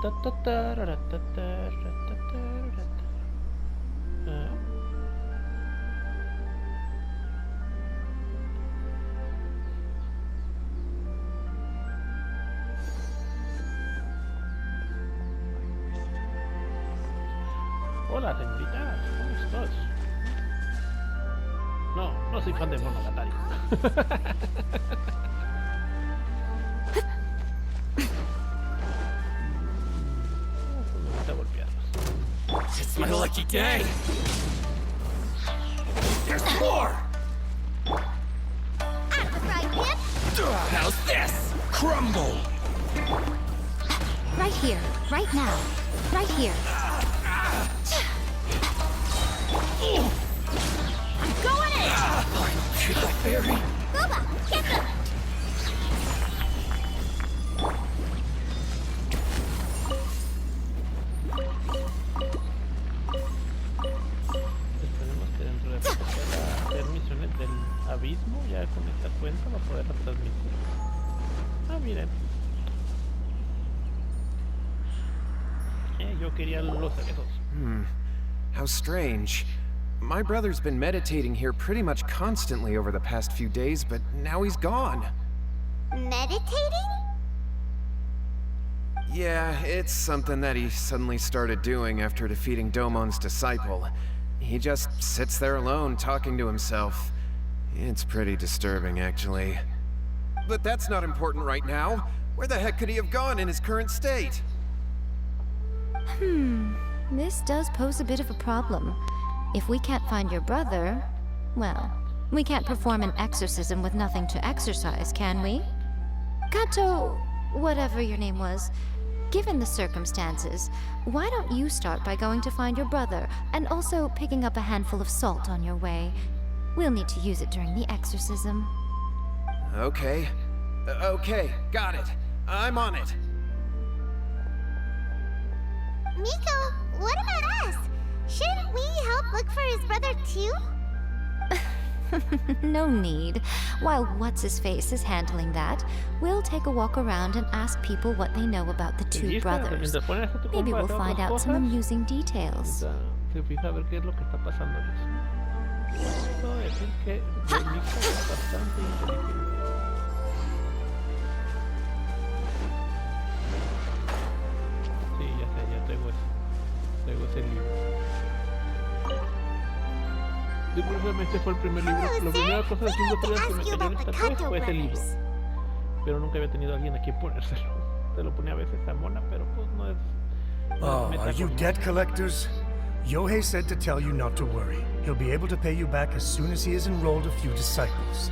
Hola, señorita, ¿cómo estás? No, no soy fan de Monogatari. Me gusta golpearlos. It's my lucky day. There's more. How's this? Crumble. Right here, right now, right here. I'm going in! Should I bury? Booba, get them! Esperemos que dentro de poco pueda hacer misiones del abismo ya con esta cuenta para poderla transmitir. Ah, miren. Yo quería los cerezos. How strange. My brother's been meditating here pretty much constantly over the past few days, but now he's gone. Meditating? Yeah, it's something that he suddenly started doing after defeating Domon's disciple. He just sits there alone, talking to himself. It's pretty disturbing, actually. But that's not important right now. Where the heck could he have gone in his current state? This does pose a bit of a problem. If we can't find your brother, well, we can't perform an exorcism with nothing to exorcise, can we? Kato, whatever your name was, given the circumstances, why don't you start by going to find your brother and also picking up a handful of salt on your way? We'll need to use it during the exorcism. Okay. Okay, got it. I'm on it. Miko, what about us? Shouldn't we help look for his brother too? No need. While What's-His-Face is handling that, we'll take a walk around and ask people what they know about the two brothers. Maybe we'll find out some amusing details. Se fija a ver qué es lo que está pasándoles. Puedo decir que Miko es bastante inteligente. Sí, ya sé, ya traigo ese libro. Sí, precisamente fue el primer libro. La primera cosa de 5 estrellas que me cayó en esta vez fue ese libro. Pero nunca había tenido a alguien a quien ponérselo. Se lo ponía a veces a Mona, pero pues no es... Oh, are you debt collectors? Yohei said to tell you not to worry. He'll be able to pay you back as soon as he has enrolled a few disciples.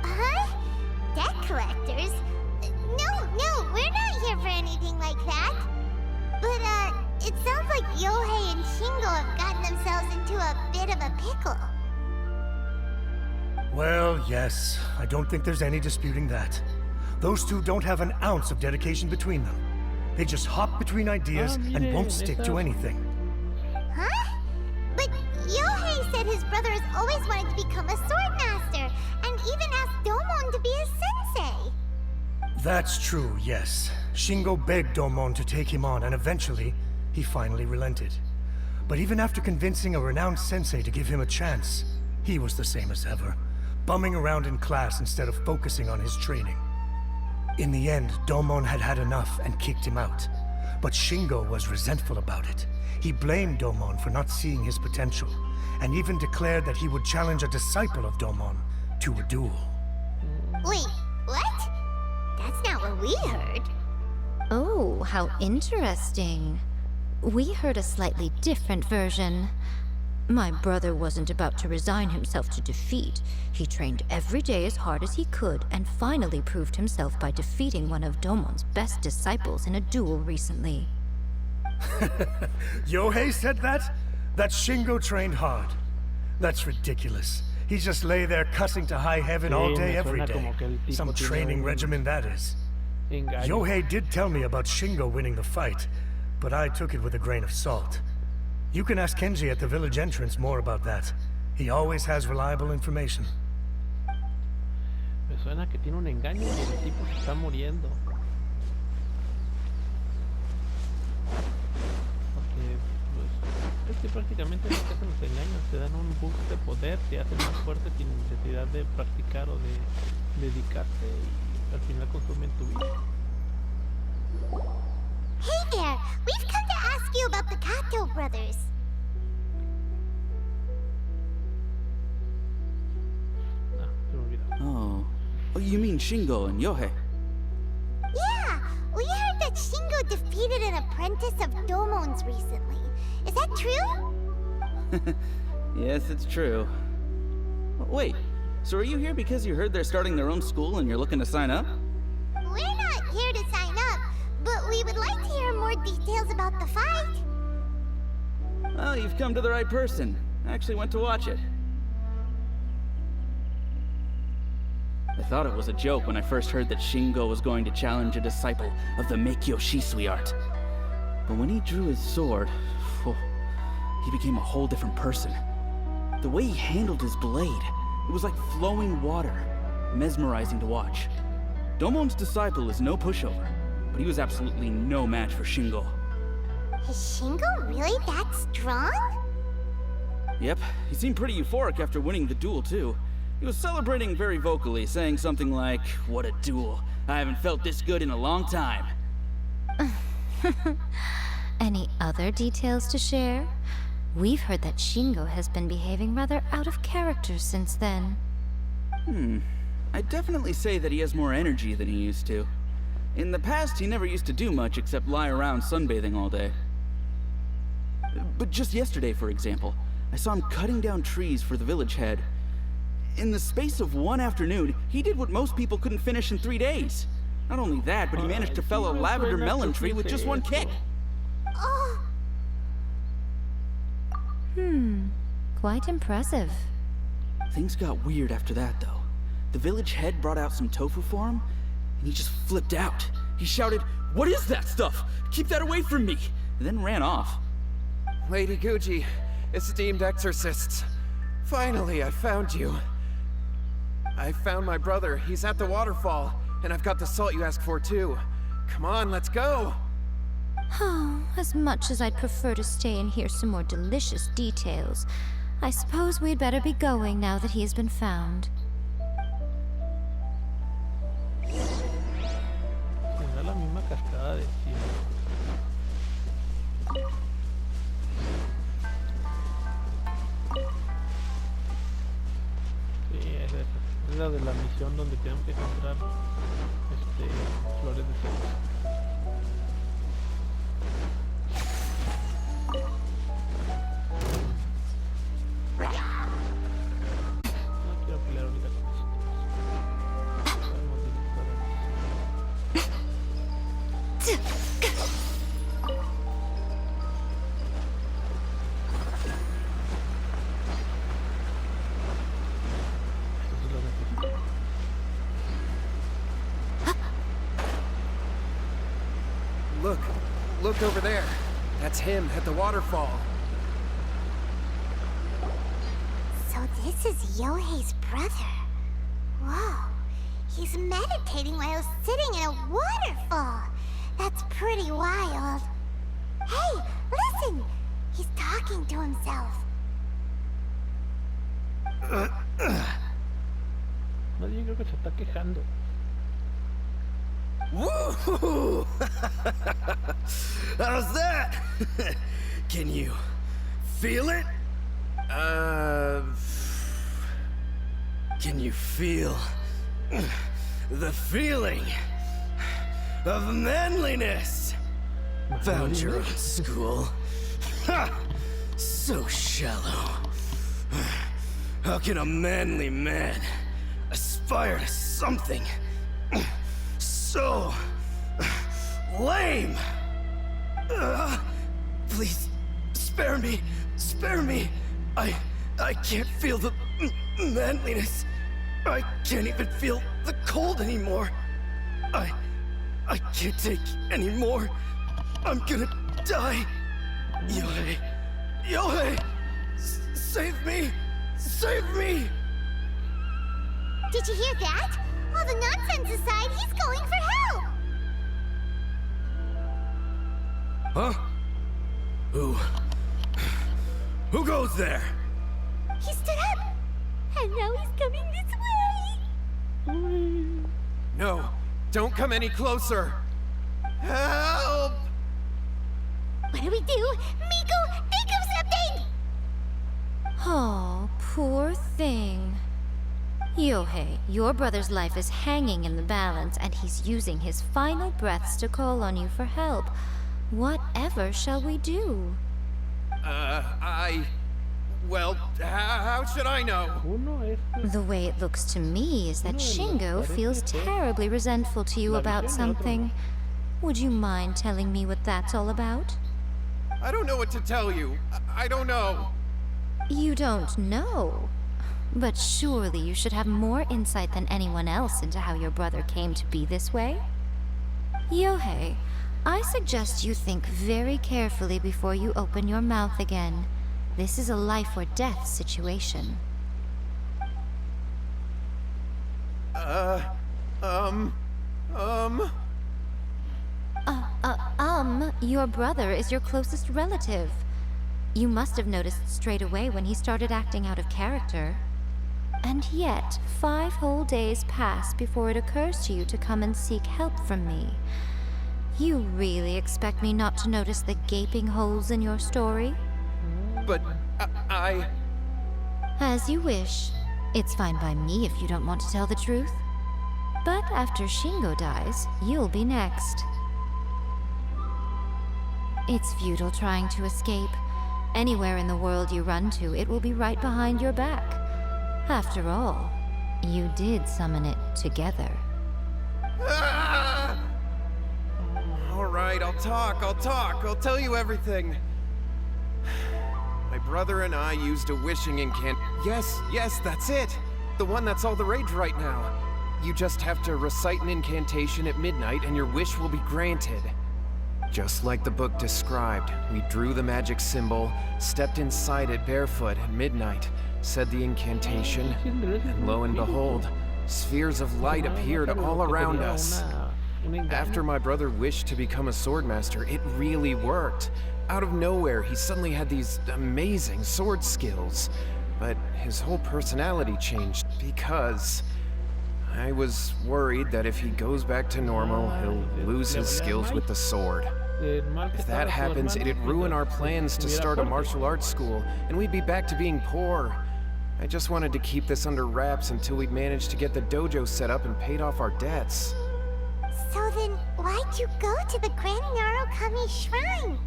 Huh? Debt collectors? No, we're not here for anything like that. But, it sounds like Yohei and Shingo have gotten themselves into a bit of a pickle. Well, yes. I don't think there's any disputing that. Those two don't have an ounce of dedication between them. They just hop between ideas and won't stick to anything. Huh? But Yohei said his brother has always wanted to become a sword master, and even asked Domon to be his sensei. That's true, yes. Shingo begged Domon to take him on, and eventually, he finally relented. But even after convincing a renowned sensei to give him a chance, he was the same as ever, bumming around in class instead of focusing on his training. In the end, Domon had had enough and kicked him out. But Shingo was resentful about it. He blamed Domon for not seeing his potential, and even declared that he would challenge a disciple of Domon to a duel. Wait, what? That's not what we heard. Oh, how interesting. We heard a slightly different version. My brother wasn't about to resign himself to defeat. He trained every day as hard as he could and finally proved himself by defeating one of Domon's best disciples in a duel recently. Yohei said that? That Shingo trained hard. That's ridiculous. He just lay there cussing to high heaven all day, every day. Some training regimen, that is. Yohei did tell me about Shingo winning the fight, but I took it with a grain of salt. You can ask Kenji at the village entrance more about that. He always has reliable information. Me suena que tiene un engaño y el tipo se está muriendo. Es que prácticamente no te hacen los engaños, te dan un boost de poder, te hacen más fuerte sin necesidad de practicar o de dedicarte y al final consumen tu vida. Hey there! We've come to ask you about the Kato brothers. Ah, se me olvidó. Oh, you mean Shingo and Yohei? Yeah! We heard that Shingo defeated an apprentice of Domon's recently. Is that true? Yes, it's true. Wait, so are you here because you heard they're starting their own school and you're looking to sign up? We're not here to sign up, but we would like to hear more details about the fight. Well, you've come to the right person. I actually went to watch it. I thought it was a joke when I first heard that Shingo was going to challenge a disciple of the Meikyo Shisui art. But when he drew his sword, he became a whole different person. The way he handled his blade, it was like flowing water, mesmerizing to watch. Domon's disciple is no pushover, but he was absolutely no match for Shingo. Is Shingo really that strong? Yep, he seemed pretty euphoric after winning the duel too. He was celebrating very vocally, saying something like, "What a duel. I haven't felt this good in a long time." Any other details to share? We've heard that Shingo has been behaving rather out of character since then. I'd definitely say that he has more energy than he used to. In the past, he never used to do much except lie around sunbathing all day. But just yesterday, for example, I saw him cutting down trees for the village head. In the space of one afternoon, he did what most people couldn't finish in 3 days. Not only that, but he managed to fell a lavender melon tree with just one kick. Oh, Quite impressive. Things got weird after that, though. The village head brought out some tofu for him, and he just flipped out. He shouted, "What is that stuff? Keep that away from me!" and then ran off. Lady Guji, esteemed exorcists. Finally, I found you. I found my brother. He's at the waterfall, and I've got the salt you asked for, too. Come on, let's go! Oh, as much as I'd prefer to stay and hear some more delicious details, I suppose we'd better be going now that he has been found. Tendrá la misma cascada de siempre. Sí, es esa. Es la de la misión donde tenemos que encontrar flores de cera. No quiero pelear ahorita con eso. Podemos disparar. Eso lo necesito. Look over there. That's him at the waterfall. so this is Yohei's brother. Whoa, he's meditating while sitting in a waterfall. That's pretty wild. Hey, listen! He's talking to himself. Más bien creo que se está quejando. Woo! How's that? Can you feel it? Can you feel the feeling of manliness? Found your own school. Ha! So shallow. How can a manly man aspire to something so lame? Please, spare me. Spare me. I can't feel the manliness. I can't even feel the cold anymore. I can't take any more. I'm gonna die. Yohei! Yohei! Save me! Save me! Did you hear that? All the nonsense aside, he's going for help! Huh? goes there? He stood up! And now he's coming this way! No, don't come any closer. Help! What do we do? Miko, think of something! Oh, poor thing. Yohei, your brother's life is hanging in the balance, and he's using his final breaths to call on you for help. Whatever shall we do? Well, how should I know? Uno es The way it looks to me is that Shingo feels terribly resentful to you about something. Would you mind telling me what that's all about? I don't know what to tell you. I don't know. You don't know? But surely you should have more insight than anyone else into how your brother came to be this way? Yohei, I suggest you think very carefully before you open your mouth again. This is a life or death situation. Your brother is your closest relative. You must have noticed straight away when he started acting out of character. And yet, 5 whole days pass before it occurs to you to come and seek help from me. You really expect me not to notice the gaping holes in your story? But I... As you wish. It's fine by me if you don't want to tell the truth. But after Shingo dies, you'll be next. It's futile trying to escape. Anywhere in the world you run to, it will be right behind your back. After all, you did summon it together. Ah! All right, I'll talk. I'll tell you everything. My brother and I used a wishing Yes, that's it. The one that's all the rage right now. You just have to recite an incantation at midnight and your wish will be granted. Just like the book described, we drew the magic symbol, stepped inside it barefoot at midnight, said the incantation, and lo and behold, spheres of light appeared all around us. After my brother wished to become a swordmaster, it really worked. Out of nowhere, he suddenly had these amazing sword skills. But his whole personality changed because I was worried that if he goes back to normal, he'll lose his skills with the sword. If that happens, it'd ruin our plans to start a martial arts school, and we'd be back to being poor. I just wanted to keep this under wraps until we'd managed to get the dojo set up and paid off our debts. So then, why'd you go to the Grand Narukami Shrine?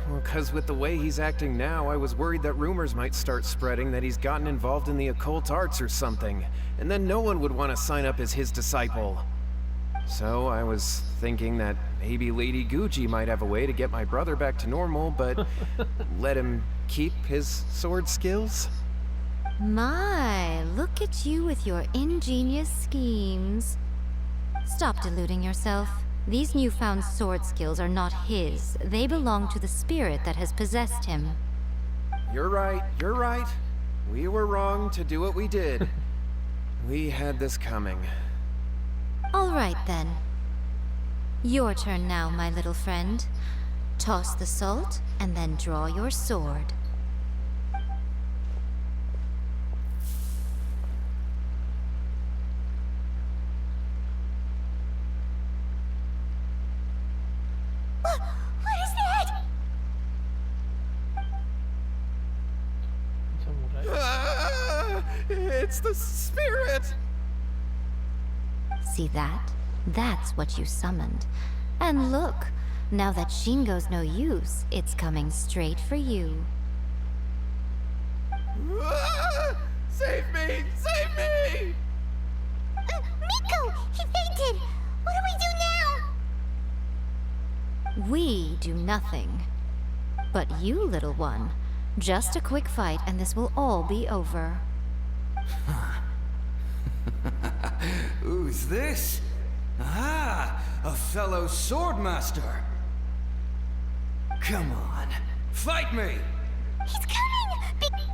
Well, 'cause with the way he's acting now, I was worried that rumors might start spreading that he's gotten involved in the occult arts or something, and then no one would want to sign up as his disciple. So I was thinking that maybe Lady Gucci might have a way to get my brother back to normal, but let him keep his sword skills? My, look at you with your ingenious schemes. Stop deluding yourself. These newfound sword skills are not his. They belong to the spirit that has possessed him. You're right. We were wrong to do what we did. We had this coming. All right, then. Your turn now, my little friend. Toss the salt, and then draw your sword. What is that? Ah, it's the spirit! See that? That's what you summoned. And look, now that Shingo's no use, it's coming straight for you. Ah, save me! Save me! Miko! He fainted! What do we do now? We do nothing. But you, little one, just a quick fight and this will all be over. Who's this? Ah, a fellow swordmaster. Come on, fight me! He's coming!